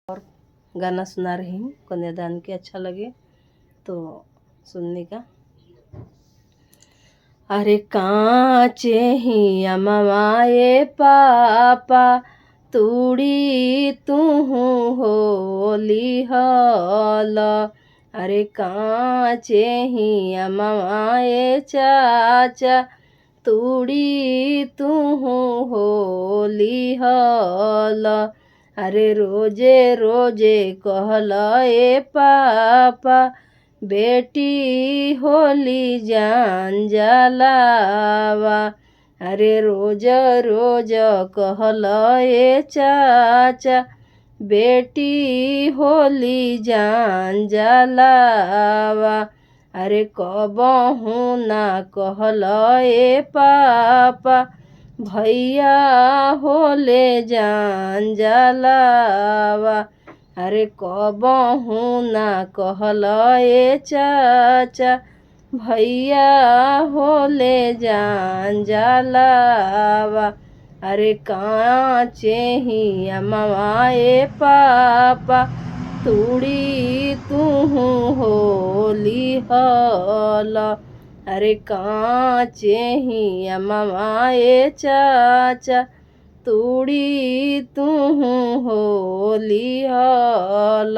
और गाना सुना रही हूँ, कन्यादान के अच्छा लगे तो सुनने का। अरे काचे ही अमवाए पापा तूड़ी तुहू होली हल। अरे काचे ही अमवाए चाचा तूड़ी तुहू होली हल। अरे रोजे रोजे कहल ए पापा बेटी होली जान जलावा। अरे रोज रोज कहल ए चाचा बेटी होली जान जलावा। अरे कबहू ना कहल ए पापा भैया होले जान जलावा। अरे कबहू ना कहल ए चाचा भैया होले जान जलावा। अरे काचे ही अमवाए पापा तूड़ी तुहू होली हल। अरे काचे ही अमवाए चाचा तूड़ी तुहू होली हल।